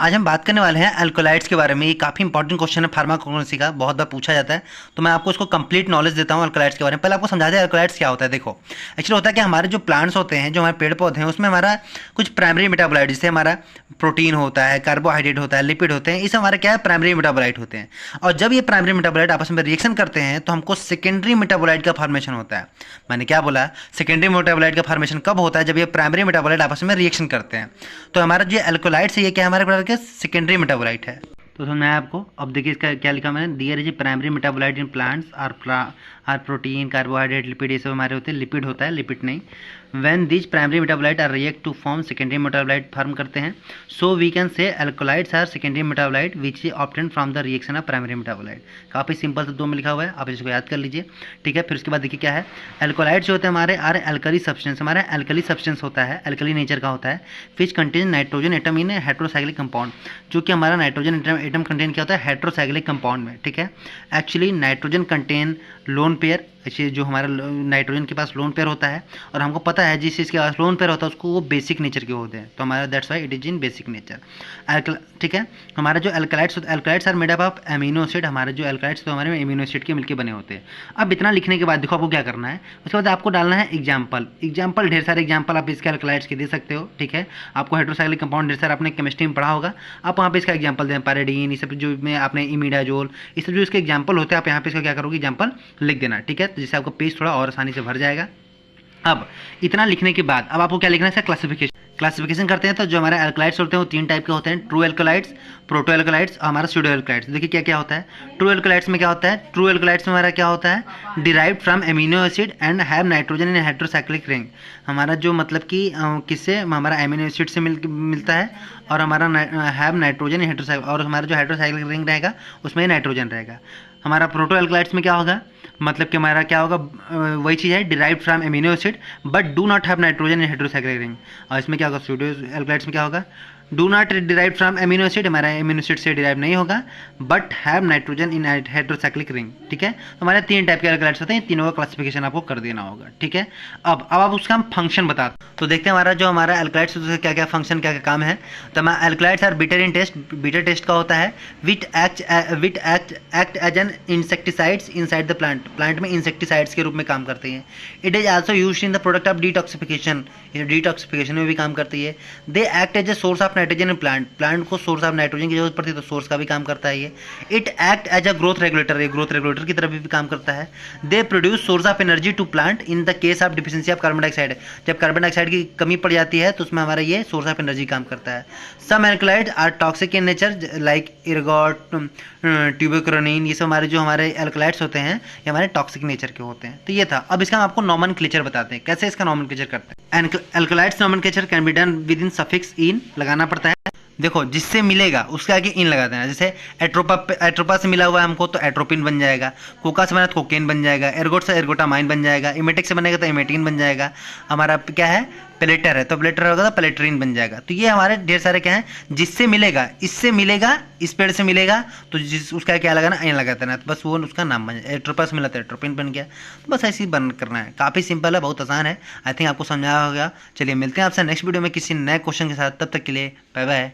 आज हम बात करने वाले हैं अल्कोलाइड्स के बारे में। ये काफ़ी इंपॉर्टेंट क्वेश्चन है फार्माकोग्नोसी का, बहुत बार पूछा जाता है। तो मैं आपको इसको कंप्लीट नॉलेज देता हूँ अल्कोलाइड्स के बारे में। पहले आपको समझाते हैं अल्कोलाइड्स क्या होता है। देखो, एक्चुअली होता है कि हमारे जो प्लांट्स होते हैं, जो हमारे पेड़ पौधे हैं, उसमें हमारा कुछ प्राइमरी मेटाबोलाइट, जैसे हमारा प्रोटीन होता है, कार्बोहाइड्रेट होता है, लिपिड होते हैं, इस हमारे क्या है, प्राइमरी मेटाबोलाइट होते हैं। और जब ये प्राइमरी मेटाबोलाइट आपस में रिएक्शन करते हैं तो हमको सेकेंडरी मेटाबोलाइट का फॉर्मेशन होता है। मैंने क्या बोला, सेकेंडरी मेटाबोलाइट का फॉर्मेशन कब होता है? जब ये प्राइमरी मेटाबोलाइट आपस में रिएक्शन करते हैं। तो हमारा जो अल्कोलाइड्स है, ये क्या हमारे सेकेंडरी मेटाबोलाइट है। तो समझ में आया आपको? अब देखिए इसका क्या लिखा मैंने, there is primary metabolite in plants are protein, carbohydrate, lipid, ये सब हमारे होते हैं। लिपिड होता है, लिपिड नहीं। When these primary metabolite are react to form secondary metabolite form करते हैं। So we can say alkaloids are secondary metabolite which is obtain from the reaction of primary metabolite. काफ़ी सिंपल शब्दों में लिखा हुआ है, आप इसको याद कर लीजिए। ठीक है, फिर उसके बाद देखिए क्या है, अल्कोलाइड्स जो होते हैं हमारे आर एल्कली सब्सटेंस, हमारा एल्कली सब्सटेंस होता है, एल्कली नेचर का होता है। Which contain nitrogen atom in heterocyclic compound, जो कि हमारा नाइट्रोजन एटम कंटेन क्या होता है, हेट्रोसाइक्लिक कंपाउंड में। ठीक है, actually nitrogen contain lone pair, जो हमारा नाइट्रोजन के पास लोन पेयर होता है, और हमको पता है जिस चीज़ के पास लोन पेयर होता है उसको वो बेसिक नेचर के होते हैं। तो हमारा that's why it is in basic nature. ठीक है, हमारा जो alkaloids are made up of amino acid, हमारे जो अल्कलाइड्स तो हमारे एमिनो एसिड के मिलकर बने होते हैं। अब इतना लिखने के बाद देखो आपको क्या करना है, उसके बाद आपको डालना है एग्जाम्पल। ढेर सारे एग्जाम्पल आप इसके अल्कलाइड्स के दे सकते हो। ठीक है, आपको हाइड्रोसाइक्लिक कंपाउंड ढेर सारा आपने केमिस्ट्री में पढ़ा होगा, आप वहाँ पे इसका एग्जाम्पल दें, पैराडीन, ये सब जो में आपने इमिडाजोल, ये सब जो इसके एग्जाम्पल होते हैं, आप यहाँ पे इसका क्या करोगे, एग्जाम्पल लिख देना। ठीक है, तो जिससे आपका पेज थोड़ा और आसानी से भर जाएगा। अब इतना लिखने के बाद अब आपको क्या लिखना है, इसका क्लासिफिकेशन करते हैं। तो जो हमारे अल्कलाइड्स होते हैं वो तीन टाइप के होते हैं, ट्रू अल्कलाइड्स, प्रोटो अल्कलाइड्स और हमारा स्यूडो अल्कलाइड्स। देखिए क्या क्या होता है। ट्रू अल्कलाइड्स में क्या होता है, ट्रू अल्कलाइड्स में हमारा क्या होता है, derived from amino acid and have nitrogen in heterocyclic ring. हमारा जो मतलब कि किससे, हमारा एमिनो एसिड से मिलता है, और हमारा हैव नाइट्रोजन इन हेट्रोसाइक्लिक, और हमारा जो हेट्रोसाइक्लिक रिंग रहेगा उसमें नाइट्रोजन रहेगा। हमारा प्रोटो अल्कलाइड्स में क्या होगा, मतलब कि हमारा क्या होगा, वही चीज़ है, derived from amino acid but do not have nitrogen in heterocyclic ring. और इसमें क्या होगा, स्यूडो अल्कलाइड्स में क्या होगा, do not derive from amino acid, हमारा एमिनो एसिड से डिराइव नहीं होगा, but have nitrogen in heterocyclic ring. ठीक है, तो हमारे तीन टाइप के अल्कलाइड्स होते हैं, तीनों का क्लासिफिकेशन आपको कर देना होगा। ठीक है, अब आप उसका हम फंक्शन बताते हैं। तो देखते हैं हमारा अल्कलाइड्स क्या क्या फंक्शन, क्या क्या काम है। तो हमारा alkaloids are bitter in taste, bitter taste का होता है, which act as an insecticides inside the plant में इंसेक्टिसाइड्स के रूप में काम करते हैं। It is also used in the product of detoxification, detoxification में भी काम करती है। They act as a source of nitrogen in plant को सोर्स ऑफ नाइट्रोजन की जरूरत पड़ती है, तो सोर्स का भी काम करता है ये। It act as a growth regulator, ये ग्रोथ रेगुलेटर की तरफ भी काम करता है। They produce source of energy to plant in the case of deficiency of carbon dioxide, जब कार्बन डाइऑक्साइड की कमी पड़ जाती है तो उसमें हमारा ये सोर्स ऑफ एनर्जी काम करता है। Some alkaloids are toxic in nature like ergot, tuberculonin, ये सब हमारे अल्कलाइड्स होते हैं, ये हमारे टॉक्सिक नेचर के होते हैं। तो ये था। अब इसका हम आपको नॉमेनक्लेचर बताते हैं, कैसे इसका नॉमेनक्लेचर करते हैं। Alkaloids nomenclature can be done with in suffix in, लगाना पड़ता है। देखो, जिससे मिलेगा उसके आगे इन लगा देना। जैसे एट्रोपा से मिला हुआ है हमको, तो एट्रोपिन बन जाएगा। कोका से बना तो कोकेन बन जाएगा। एर्गोट से एर्गोटामाइन बन जाएगा। इमेटिक से बनेगा तो इमेटिन बन जाएगा। हमारा क्या है, प्लेटर है, तो प्लेटर होगा तो प्लेटरीन बन जाएगा। तो ये हमारे ढेर सारे क्या हैं, जिससे मिलेगा, इससे मिलेगा, इस पेड़ से मिलेगा तो उसका क्या लगाना, इन लगा देना, तो बस वो उसका नाम बन जाए। एट्रोपा से मिला तो एट्रोपिन बन गया। तो बस ऐसे ही बन करना है, काफ़ी सिंपल है, बहुत आसान है। आई थिंक आपको समझाया होगा। चलिए मिलते हैं आपसे नेक्स्ट वीडियो में किसी नए क्वेश्चन के साथ, तब तक के लिए बाय बाय।